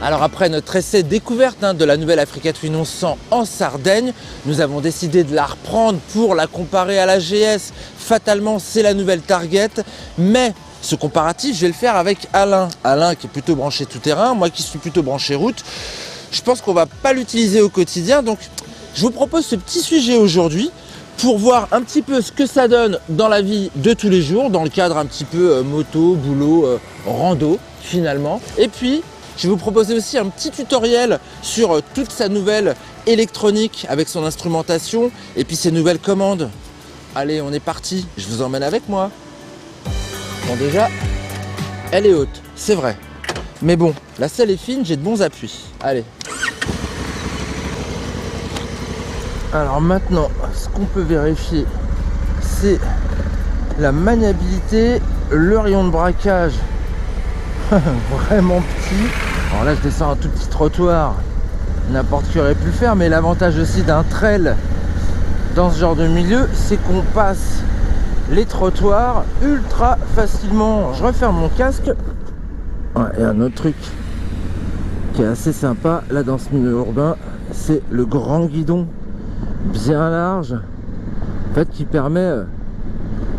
Alors après notre essai découverte de la nouvelle Africa Twin 1100 en Sardaigne, nous avons décidé de la reprendre pour la comparer à la GS. Fatalement, c'est la nouvelle Target, mais ce comparatif, je vais le faire avec Alain. Alain qui est plutôt branché tout-terrain, moi qui suis plutôt branché route. Je pense qu'on va pas l'utiliser au quotidien, donc je vous propose ce petit sujet aujourd'hui pour voir un petit peu ce que ça donne dans la vie de tous les jours, dans le cadre un petit peu moto, boulot, rando finalement. Et puis, je vais vous proposer aussi un petit tutoriel sur toute sa nouvelle électronique avec son instrumentation et puis ses nouvelles commandes. Allez, on est parti, je vous emmène avec moi. Bon déjà, elle est haute, c'est vrai. Mais bon, la selle est fine, j'ai de bons appuis. Allez. Alors maintenant, ce qu'on peut vérifier, c'est la maniabilité, le rayon de braquage, vraiment petit. Alors là, je descends un tout petit trottoir, n'importe qui aurait pu le faire, mais l'avantage aussi d'un trail dans ce genre de milieu, c'est qu'on passe les trottoirs ultra facilement. Je referme mon casque. Ouais, et un autre truc qui est assez sympa, là dans ce milieu urbain, c'est le grand guidon bien large, en fait, qui permet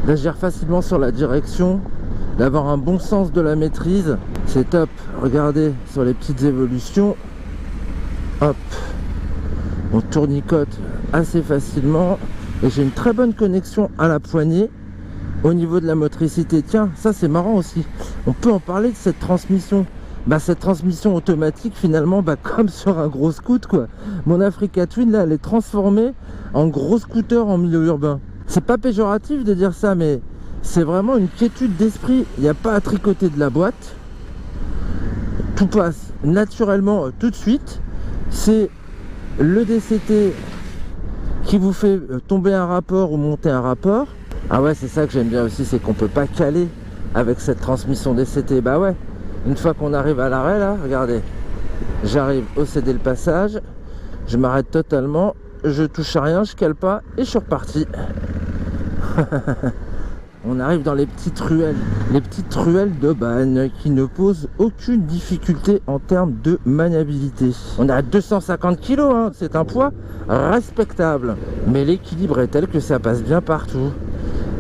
d'agir facilement sur la direction, d'avoir un bon sens de la maîtrise. C'est top. Regardez sur les petites évolutions, hop, on tournicote assez facilement et j'ai une très bonne connexion à la poignée au niveau de la motricité. Tiens, ça c'est marrant aussi, on peut en parler de cette transmission. Cette transmission automatique finalement, comme sur un gros scoot quoi. Mon Africa Twin là, elle est transformée en gros scooter en milieu urbain. C'est pas péjoratif de dire ça, mais c'est vraiment une quiétude d'esprit. Il n'y a pas à tricoter de la boîte, tout passe naturellement tout de suite. C'est le DCT qui vous fait tomber un rapport ou monter un rapport. Ah ouais, c'est ça que j'aime bien aussi, c'est qu'on peut pas caler avec cette transmission DCT. Bah ouais, une fois qu'on arrive à l'arrêt là, regardez, j'arrive au céder le passage, je m'arrête totalement, je touche à rien, je cale pas et je suis reparti. On arrive dans les petites ruelles de Bannes qui ne posent aucune difficulté en termes de maniabilité. On est à 250 kg, c'est un poids respectable. Mais l'équilibre est tel que ça passe bien partout,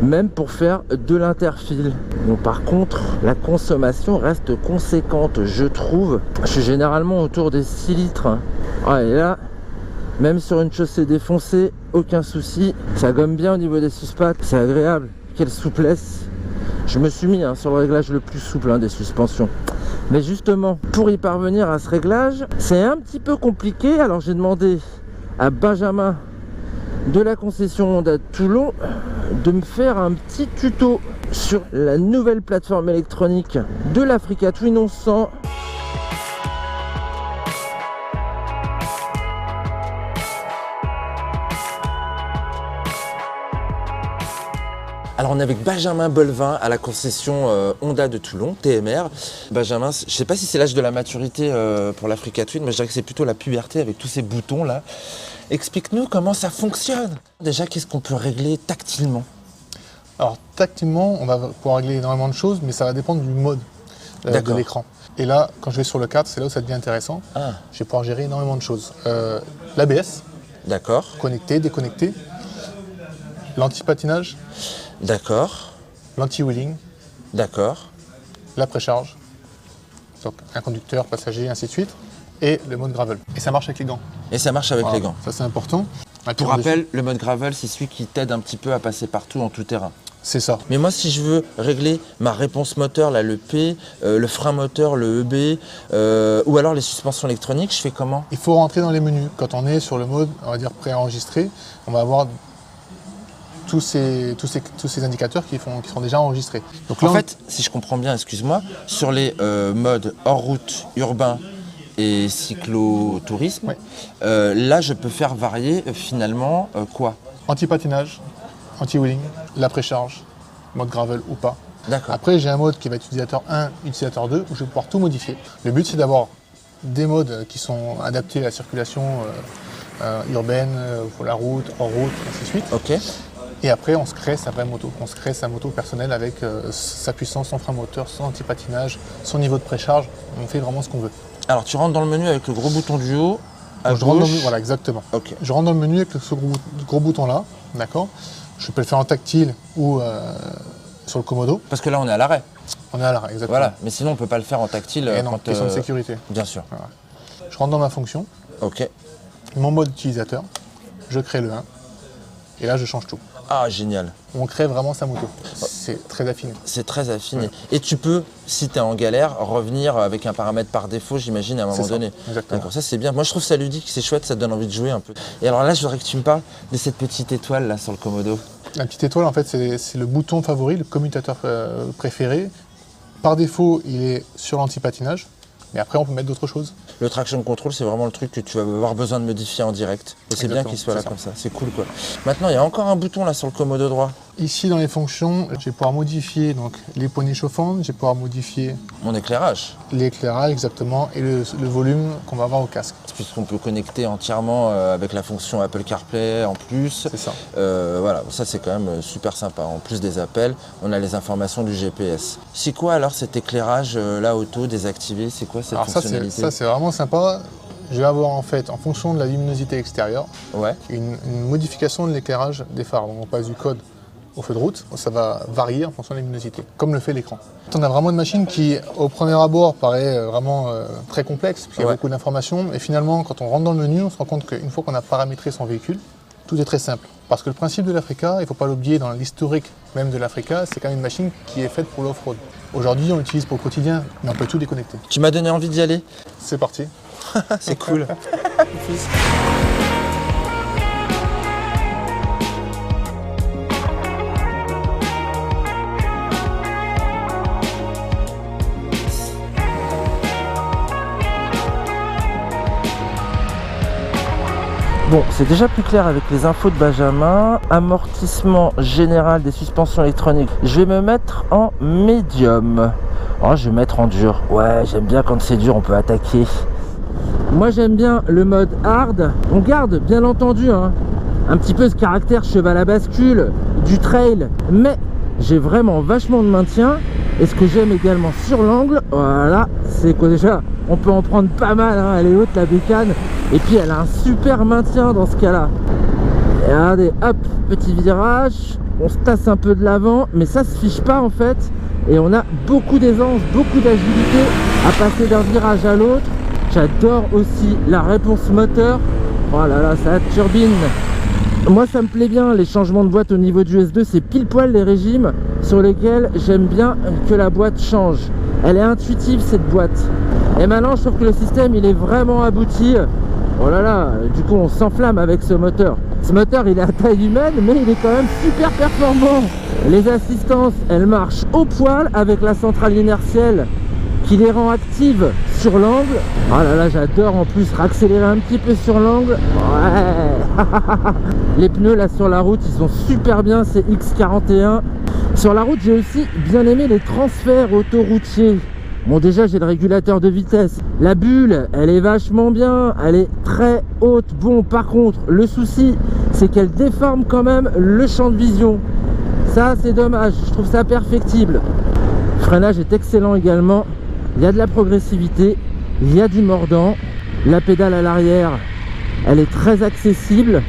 même pour faire de l'interfile. Bon, par contre, la consommation reste conséquente, je trouve. Je suis généralement autour des 6 litres. Ah, et là, même sur une chaussée défoncée, aucun souci. Ça gomme bien au niveau des suspattes, c'est agréable. Quelle souplesse. Je me suis mis sur le réglage le plus souple des suspensions. Mais justement, pour y parvenir à ce réglage, c'est un petit peu compliqué. Alors j'ai demandé à Benjamin de la concession Honda de Toulon de me faire un petit tuto sur la nouvelle plateforme électronique de l'Africa Twin 1100. Alors on est avec Benjamin Bolvin à la concession Honda de Toulon, TMR. Benjamin, je ne sais pas si c'est l'âge de la maturité pour l'Africa Twin, mais je dirais que c'est plutôt la puberté avec tous ces boutons là. Explique-nous comment ça fonctionne. Déjà, qu'est-ce qu'on peut régler tactilement? Alors tactilement, on va pouvoir régler énormément de choses, mais ça va dépendre du mode de l'écran. Et là, quand je vais sur le 4, c'est là où ça devient intéressant. Je vais pouvoir gérer énormément de choses. L'ABS, connecté, déconnecté, l'anti-patinage, l'anti-wheeling, la précharge, donc un conducteur, passager, ainsi de suite, et le mode gravel. Et ça marche avec les gants. Et ça marche avec les gants. Ça c'est important. Pour rappel, le mode gravel, c'est celui qui t'aide un petit peu à passer partout en tout terrain. C'est ça. Mais moi, si je veux régler ma réponse moteur, là, le P, le frein moteur, le EB, ou alors les suspensions électroniques, je fais comment? Il faut rentrer dans les menus. Quand on est sur le mode, on va dire préenregistré, on va avoir tous ces indicateurs qui sont déjà enregistrés. Donc là, en fait, si je comprends bien, excuse-moi, sur les modes hors route, urbain et cyclotourisme, là, je peux faire varier finalement quoi? Anti-patinage, anti-wheeling, la précharge, mode gravel ou pas. D'accord. Après, j'ai un mode qui va être utilisateur 1, utilisateur 2, où je vais pouvoir tout modifier. Le but, c'est d'avoir des modes qui sont adaptés à la circulation urbaine, pour la route, hors route, ainsi de suite. Et après, on se crée sa vraie moto. On se crée sa moto personnelle avec sa puissance, son frein moteur, son anti-patinage, son niveau de précharge. On fait vraiment ce qu'on veut. Alors, tu rentres dans le menu avec le gros bouton du haut. À je rentre dans le gauche. menu, voilà, exactement. Ok. Je rentre dans le menu avec ce gros bouton-là, d'accord. Je peux le faire en tactile ou sur le Komodo. Parce que là, on est à l'arrêt. On est à l'arrêt, exactement. Voilà, mais sinon, on ne peut pas le faire en tactile. Et non, question de sécurité. Bien sûr. Voilà. Je rentre dans ma fonction, Ok. mon mode utilisateur, je crée le 1, et là, je change tout. Ah, génial. On crée vraiment sa moto. C'est très affiné. C'est très affiné. Ouais. Et tu peux, si tu es en galère, revenir avec un paramètre par défaut, j'imagine, à un moment ça, donné. exactement. D'accord, ça c'est bien. Moi je trouve ça ludique, c'est chouette, ça te donne envie de jouer un peu. Et alors là, je voudrais que tu me parles de cette petite étoile là sur le Komodo. La petite étoile, en fait, c'est le bouton favori, le commutateur préféré. Par défaut, il est sur l'anti-patinage, mais après, on peut mettre d'autres choses. Le traction control, c'est vraiment le truc que tu vas avoir besoin de modifier en direct. Et c'est bien qu'il soit là comme ça, c'est cool quoi. Maintenant, il y a encore un bouton là sur le Komodo droit. Ici, dans les fonctions, je vais pouvoir modifier donc, les poignées chauffantes, je vais pouvoir modifier Mon éclairage, l'éclairage exactement et le volume qu'on va avoir au casque. puisqu'on peut connecter entièrement avec la fonction Apple CarPlay en plus. C'est ça. Voilà, ça c'est quand même super sympa. En plus des appels, on a les informations du GPS. C'est quoi alors cet éclairage là auto désactivé? C'est quoi cette Alors fonctionnalité? ça, c'est vraiment sympa. Je vais avoir en fait, en fonction de la luminosité extérieure, Ouais. une modification de l'éclairage des phares. Donc on passe du code au feu de route, ça va varier en fonction de la luminosité, comme le fait l'écran. On a vraiment une machine qui, au premier abord, paraît vraiment très complexe, parce qu'il y a beaucoup d'informations, et finalement, quand on rentre dans le menu, on se rend compte qu'une fois qu'on a paramétré son véhicule, tout est très simple. Parce que le principe de l'Africa, il ne faut pas l'oublier, dans l'historique même de l'Africa, c'est quand même une machine qui est faite pour l'off-road. Aujourd'hui, on l'utilise pour le quotidien, mais on peut tout déconnecter. Tu m'as donné envie d'y aller. C'est parti. C'est cool. Bon, c'est déjà plus clair avec les infos de Benjamin. Amortissement général des suspensions électroniques. Je vais me mettre en médium. Oh, je vais mettre en dur. Ouais, j'aime bien quand c'est dur, on peut attaquer. Moi, j'aime bien le mode hard. On garde, bien entendu, hein, un petit peu ce caractère cheval à bascule, du trail. Mais j'ai vraiment vachement de maintien. Et ce que j'aime également sur l'angle, voilà, c'est que déjà, on peut en prendre pas mal, hein, elle est haute la bécane. Et puis elle a un super maintien dans ce cas-là. Et regardez, hop, petit virage, on se tasse un peu de l'avant, mais ça se fiche pas en fait. Et on a beaucoup d'aisance, beaucoup d'agilité à passer d'un virage à l'autre. J'adore aussi la réponse moteur. Oh là là, ça turbine. Moi ça me plaît bien, les changements de boîte au niveau du S2, c'est pile poil les régimes sur lesquels j'aime bien que la boîte change. Elle est intuitive cette boîte. Et maintenant je trouve que le système il est vraiment abouti. Oh là là, du coup on s'enflamme avec ce moteur. Ce moteur il est à taille humaine mais il est quand même super performant. Les assistances elles marchent au poil avec la centrale inertielle qui les rend actives sur l'angle. Oh là là, j'adore en plus raccélérer un petit peu sur l'angle. Ouais. Les pneus là sur la route ils sont super bien, c'est X41. Sur la route j'ai aussi bien aimé les transferts autoroutiers. Bon déjà j'ai le régulateur de vitesse. La bulle elle est vachement bien, elle est très haute. Bon par contre le souci c'est qu'elle déforme quand même le champ de vision. Ça c'est dommage, je trouve ça perfectible. Le freinage est excellent également. Il y a de la progressivité, il y a du mordant. La pédale à l'arrière elle est très accessible.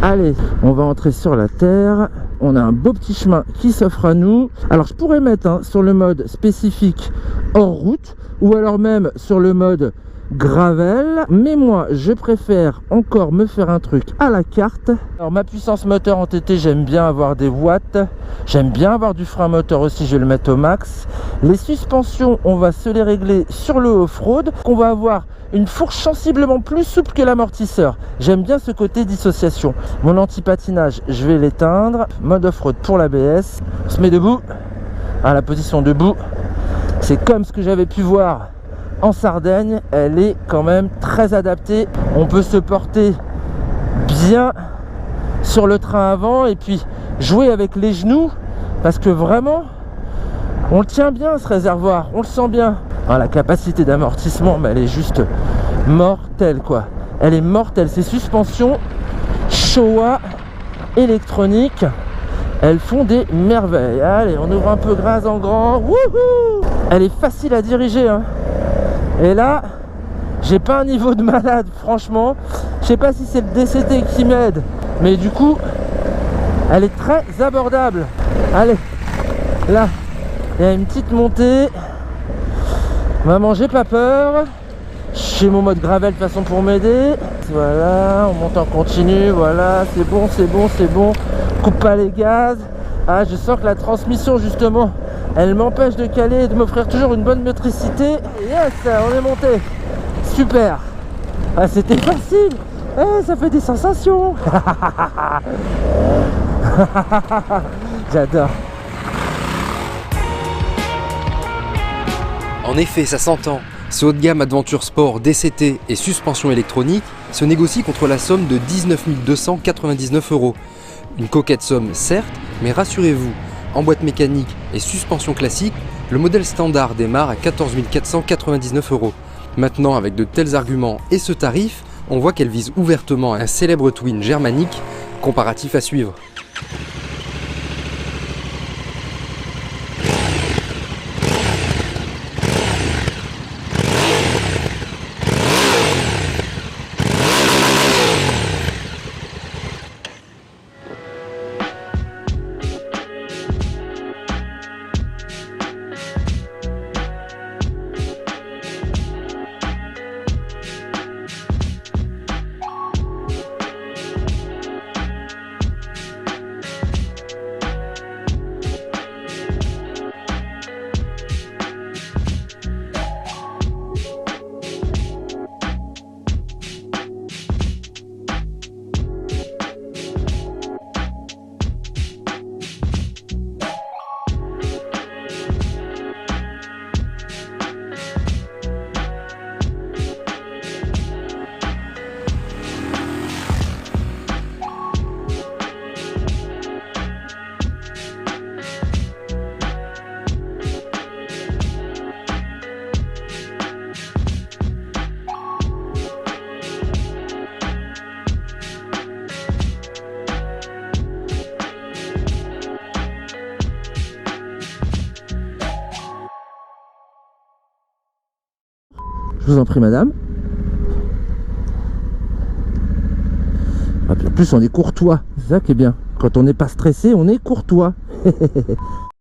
Allez, on va entrer sur la terre. On a un beau petit chemin qui s'offre à nous. Alors je pourrais mettre sur le mode spécifique hors route ou alors même sur le mode gravel, mais moi je préfère encore me faire un truc à la carte. Alors ma puissance moteur en TT, j'aime bien avoir des watts, j'aime bien avoir du frein moteur aussi, je vais le mettre au max. Les suspensions on va se les régler sur le off-road, qu'on va avoir une fourche sensiblement plus souple que l'amortisseur. J'aime bien ce côté dissociation. Mon anti-patinage je vais l'éteindre. Mode off-road pour l'ABS. On se met debout. À la position debout, c'est comme ce que j'avais pu voir en Sardaigne, elle est quand même très adaptée. On peut se porter bien sur le train avant et puis jouer avec les genoux parce que vraiment on le tient bien ce réservoir, on le sent bien. Alors, la capacité d'amortissement elle est juste mortelle quoi. Elle est mortelle, ces suspensions Showa électroniques. elles font des merveilles. Allez, on ouvre un peu Graz en grand. Wouhou! Elle est facile à diriger, hein. Et là, j'ai pas un niveau de malade, franchement. Je sais pas si c'est le DCT qui m'aide, mais du coup, elle est très abordable. Allez, là, il y a une petite montée. Maman, j'ai pas peur. J'ai mon mode gravel de façon pour m'aider. Voilà, on monte en continu. Voilà, c'est bon, c'est bon, c'est bon. Coupe pas les gaz. Ah, je sens que la transmission, justement, elle m'empêche de caler et de m'offrir toujours une bonne motricité. Yes, on est monté. Super. Ah, c'était facile. Ah, ça fait des sensations. J'adore. En effet, ça s'entend. Ce haut de gamme Adventure Sport DCT et suspension électronique se négocie contre la somme de 19 299 €. Une coquette somme certes, mais rassurez-vous, en boîte mécanique et suspension classique, le modèle standard démarre à 14 499 €. Maintenant, avec de tels arguments et ce tarif, on voit qu'elle vise ouvertement un célèbre twin germanique, comparatif à suivre. Je vous en prie, madame. En plus, on est courtois. C'est ça qui est bien. Quand on n'est pas stressé, on est courtois.